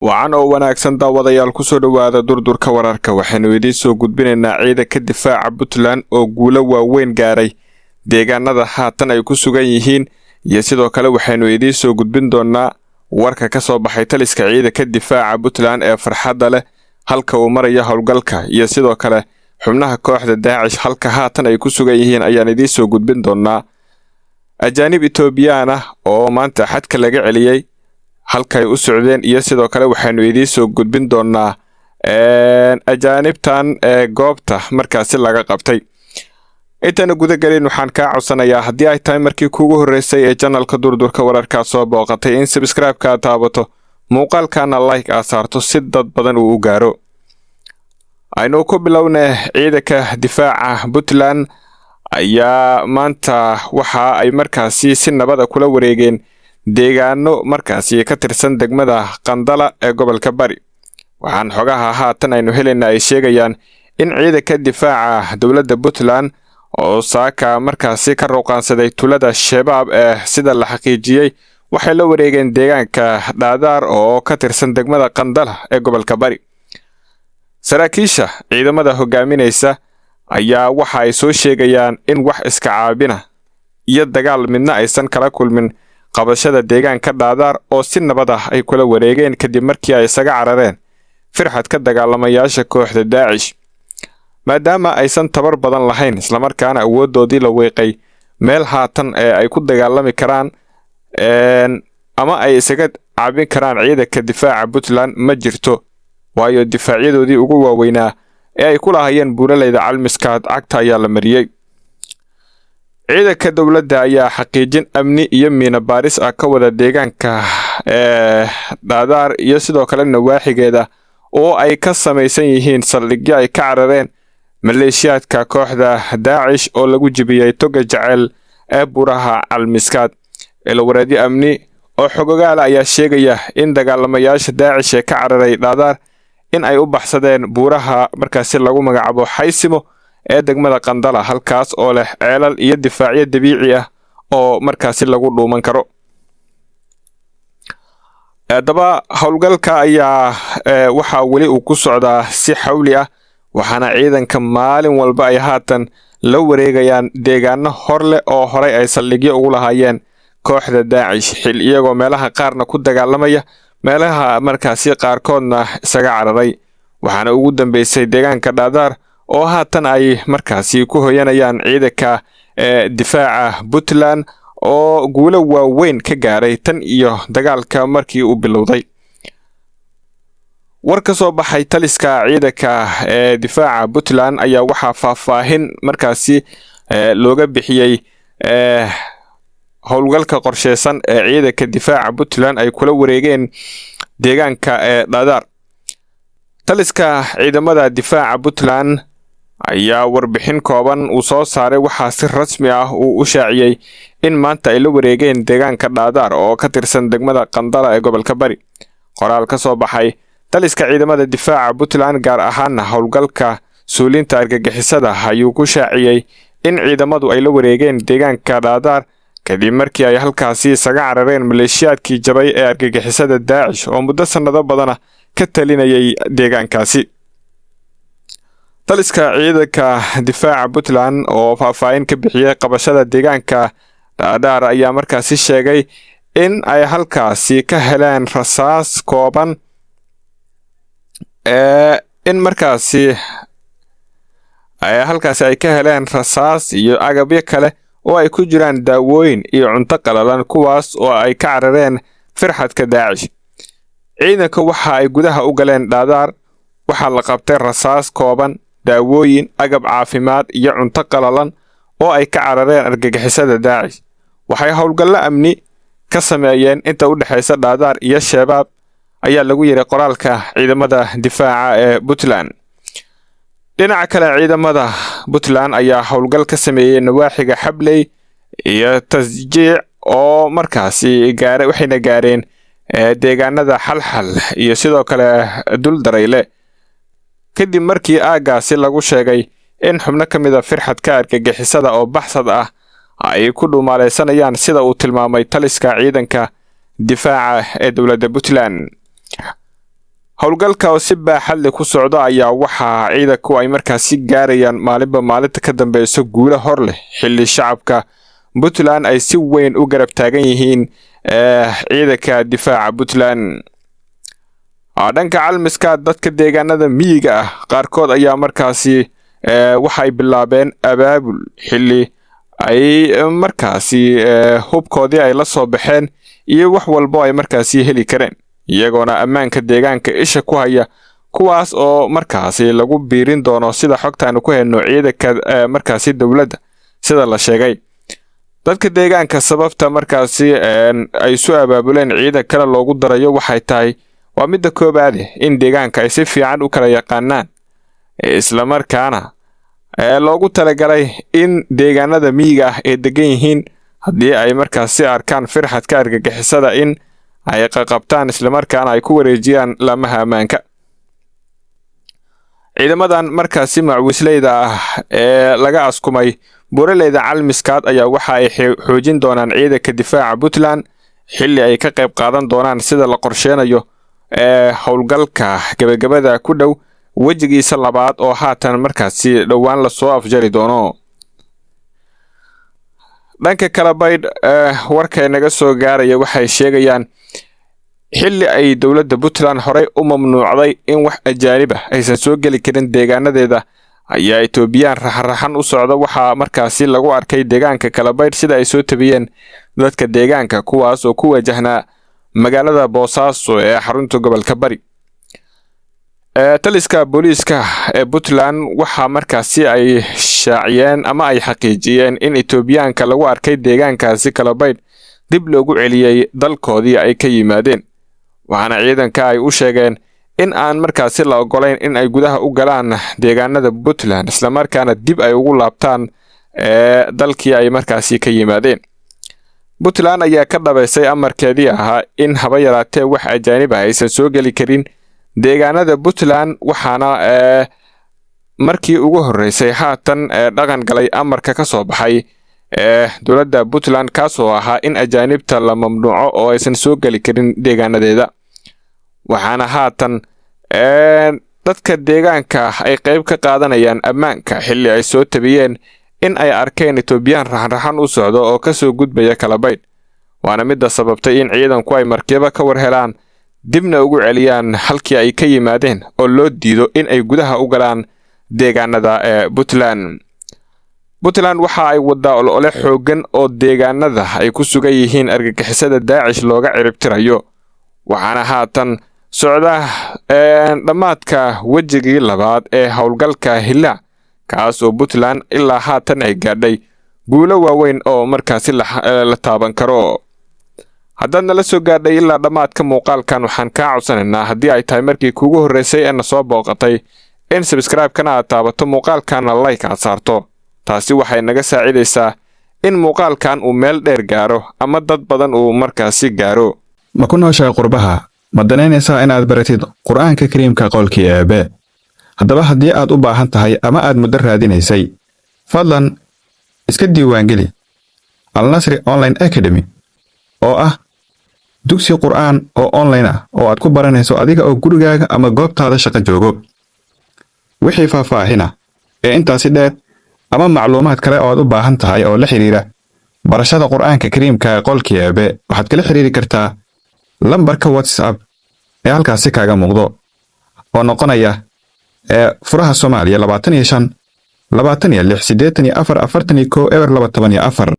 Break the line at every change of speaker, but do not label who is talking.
wacan oo wanaagsan daawadayaal ku soo dhawaada durdurka wararka waxaanu idin soo gudbinaynaa ciidanka difaaca Puntland oo guulo waaweyn gaaray deegaanada haatan ay ku sugan yihiin iyo sidoo kale waxaanu idin soo gudbin doonaa warka ka soo baxay taliska ciidanka difaaca Puntland ee farxadda leh halka uu marayo howlgalka iyo sidoo kale xubnaha kooxda Daacish halka haatan ay ku sugan yihiin ayaan idin soo gudbin doonaa ajaanib Itoobiyaan ah oo maanta xadka laga celiyay halkay u socdeen iyo sidoo kale waxaanu idin soo gudbin doonaa ajaanibtan goobta markaasi laga qabtay intaan guda galin waxaan ka codsanayaa haddii ay tahay markii kuugu horeysay ee channelka durdurka wararka soo booqatay in subscribe-ka taabato muuqaalkana like aad saarto si dad badan uu u gaaro aynu ku bilownaa ciidanka difaaca Puntland ayaa maanta waxa ay markaasi si nabad ah kula wareegeen deegaano markaasi ka tirsan degmada Qandala ee gobolka Bari waxaan xogaha haatan aynu helaynaa ay sheegayaan in ciidanka difaaca dawladda Puntland oo saaka markaasi ka roqaansaday tulada shabaab ee sida la xaqiijiyay waxay la wareegeen deegaanka Dhaadar oo ka tirsan degmada Qandala ee gobolka Bari saraakiisha ciidamada hogaaminaysa ayaa waxa ay soo sheegayaan in wax iska caabina iyo dagaal midna aysan kala kulmin qabashada deegaanka Dhaadar oo si nabad ah ay kula wareegeen kadib markii ay isaga carareen firxad ka dagaalamayaasha kooxda Daacish maadaama aysan tabar badan lahayn isla markaana awoodoodii la weeqay meel haatan ee ay ku dagaalami karaan ama ay isaga caabin karaan ciidanka difaaca Puntland ma jirto waayo difaaciyadoodii ugu waaweynaa ee ay ku lahaayeen buuraleyda Calmiskaad cagta ayaa la mariyay ciidanka dawladda ayaa xaqiijin amni iyo miina baaris ah ka wada deegaanka Dhaadar iyo sidoo kale nawaaxigeeda oo ay ka samaysan yihiin saldhigyo ay ka carareen maleeshiyaadka kooxda Daacish oo lagu jibiyay toga jacel ee buraha Calmiskaad ilwareedi amni oo xogogaal ayaa sheegaya in dagaalamayaasha Daacish ee ka cararay Dhaadar in ay u baxsadeen buraha markaasi lagu magacaabo Xaysimo ee degmada Qandala halkaas oo leh ceelal iyo difaacyo dabiici ah oo markaasi lagu dhuuman karo daba howlgalka ayaa waxa wali uu ku socdaa si xawli ah waxaana ciidanka maalin walba ay haatan la wareegayaan deegaano horle oo horay ay saldhigyo ugu lahaayeen kooxda Daacish xil iyagoo meelaha qaarna ku dagaalamaya meelaha markaasi qaarkoodna isaga cararay waxaana ugu dambeysay deegaanka Dhaadar oo haatan ay markaasi ku hoyanayaan ciidanka difaaca Puntland oo guulo waaweyn ka gaaray tan iyo dagaalka markii uu bilowday war ka soo baxay taliska ciidanka difaaca Puntland ayaa waxa faahfaahin markaasi looga bixiyay howlgalka qorsheysan ee ciidanka difaaca Puntland ay kula wareegeen deegaanka Dhaadar taliska ciidamada difaaca Puntland ayaa warbixin kooban uu soo saaray waxa si rasmi ah uu u shaaciyay in maanta ay la wareegeen deegaanka Dhaadar oo ka tirsan degmada Qandala ee gobolka Bari qoraal ka soo baxay taliska ciidamada difaaca Puntland gaar ahaan howlgalka suulinta argagixisada ayuu ku shaaciyay in ciidamadu ay la wareegeen deegaanka Dhaadar kadib markii ay halkaasi isaga carareen maleeshiyaadkii jabay ee argagixisada Daacish oo muddo sanado badan ka talinayay deegaankaasi taliska ciidanka difaaca Puntland oo faahfaahin ka bixiyay qabashada deegaanka Dhaadar ayaa markaasi sheegay in ay halkaasi ka heleen rasaas kooban ay ka heleen rasaas iyo agabyo kale oo ay ku jiraan daawooyin iyo cunto qalalan kuwaas oo ay ka carareen firxadka Daacish ciidanka waxa ay gudaha u galeen Dhaadar waxa la qabtay rasaas kooban daawooyin agab caafimaad iyo cunto qalalan oo ay ka carareen argagixisada Daacish waxay howlgallo amni ka sameeyeen inta u dhaxaysa Dhaadar iyo shabaab ayaa lagu yiri qoraalka ciidamada difaaca ee Puntland dhinaca kale ciidamada Puntland ayaa howlgal ka sameeyay nawaaxiga Xabley iyo Tasjiic oo markaasi waxayna gaareen deegaanada Xalxal iyo sidoo kale Duldareyle kadib markii aagaasi lagu sheegay in xubno ka mid ah firxadka argagixisada oo baxsad ah ay ku dhumaaleysanayaan sida uu tilmaamay taliska ciidanka difaaca ee dawladda Puntland howlgalka oo si baaxad leh ku socda ayaa waxaa ciidanku ay markaasi gaarayaan maalinba maalinta ka dambeysa guulo hor leh xilli shacabka Puntland ay si weyn u garab taagan yihiin ciidanka difaaca Puntland. dhanka calmiska dadka deegaanada miyiga ah qaarkood ayaa markaasi waxay bilaabeen abaabul xilli ay markaasi hubkoodii ay la soo baxeen iyo wax walba ay markaasi heli kareen iyagoona ammaanka deegaanka isha ku haya kuwaas oo markaasi lagu biirin doono sida xogtaan ku hayno ciidanka markaasi dawladda sida la sheegay. dadka deegaanka sababta markaasi ay soo abaabuleen ciidan kale loogu darayo waxay tahay waa midda koobaad in deegaanka ay si fiican u kala yaqaanaan isla markaana loogu talagalay in deegaanada miyiga ah ee degan yihiin haddii ay markaasi arkaan firxadka argagixisada in ay qabtaan isla markaana ay ku wareejiyaan laamaha ammaanka. ciidamadan markaasi macwisleyda ah ee laga askumay buuraleyda calmiskaad ayaa waxa ay xoojin doonaan ciidanka difaaca Puntland xilli ay ka qayb qaadan doonaan sida la qorsheenayo howlgalka gabagabada ku dhow wajigiisa labaad oo haatan markaasi dhowaan la soo afjari doono. dhanka kala baydh warkay naga soo gaaraya waxay sheegayaan xilli ay dawladda Puntland horey u mamnuucday in wax ajaanib ah aysan soo geli karin deegaanadeeda ayaa Itoobiyaan raxan u socda waxa markaasi lagu arkay deegaanka kala baydh sida ay soo tabiyeen dadka deegaanka kuwaas oo ku wajahnaa magaalada Boosaaso ee xarunta gobolka Bari. taliska booliiska ee Puntland waxa markaasi ay shaaciyeen ama ay xaqiijiyeen in Itoobiyaanka lagu arkay deegaankaasi kala baydh dib loogu celiyay dalkoodii ay ka yimaadeen waxaana ciidanka ay u sheegeen in aan markaasi la ogolayn in ay gudaha u galaan deegaanada Puntland isla markaana dib ay ugu laabtaan dalkii ay markaasi ka yimaadeen. Puntland ayaa ka dhabaysay amarkeedii ahaa in haba yaraatee wax ajaanib ah aysan soo geli karin deegaanada Puntland waxaana markii ugu horeysay haatan dhaqan galay amarka ka soo baxay dawladda Puntland kaasoo ahaa in ajaanibta la mamnuuco oo aysan soo geli karin deegaanadeeda waxaana haatan dadka deegaanka ay qayb ka qaadanayaan ammaanka xilli ay soo tabiyeen in ay arkeen Itoobiyaan raxan u socdo oo ka soo gudbaya kala baydh waana midda sababtay in ciidanku ay markiiba ka warhelaan dibna ugu celiyaan halkii ay ka yimaadeen oo loo diido in ay gudaha u galaan deegaanada Puntland. Puntland waxa ay wada olole xoogan oo deegaanada ay ku sugan yihiin argagixisada Daacish looga ciribtirayo waxaana haatan socda dhamaadka wajigii labaad ee howlgalka Hilla kaas oo Puntland ilaa haatan ay gaadhay guulo waaweyn oo markaasi la taaban karo. haddaad nala soo gaadhay ilaa dhamaadka muuqaalkan waxaan kaa codsanaynaa haddii ay tahay markii kuugu horeysay ee na soo booqatay in subscribe-kana aad taabato muuqaalkana like aad saarto taasi waxay naga saacidaysaa in muuqaalkan uu meel dheer gaaro ama dad badan uu markaasi gaaro.
ma ku nooshahay qurbaha ma danaynaysaa inaad baratid qur'aanka kariimka qowlkii Eebe haddaba haddii aad u baahan tahay ama aad muddo raadinaysay fadlan iska diiwaangeli Al-Nasri Online Academy oo ah dugsi qur'aan oo online ah oo aad ku baranayso adiga oo gurigaaga ama goobtaada shaqo joogo. wixii faahfaahina ee intaasi dheer ama macluumaad kale oo aad u baahan tahay oo la xiriira barashada qur'aanka kariimka qowlkii Eebe waxaad kala xiriiri kartaa lambarka WhatsApp ee halkaasi kaaga muuqdo oo noqonaya furaha Soomaaliya 25 26 84 41 eber 24.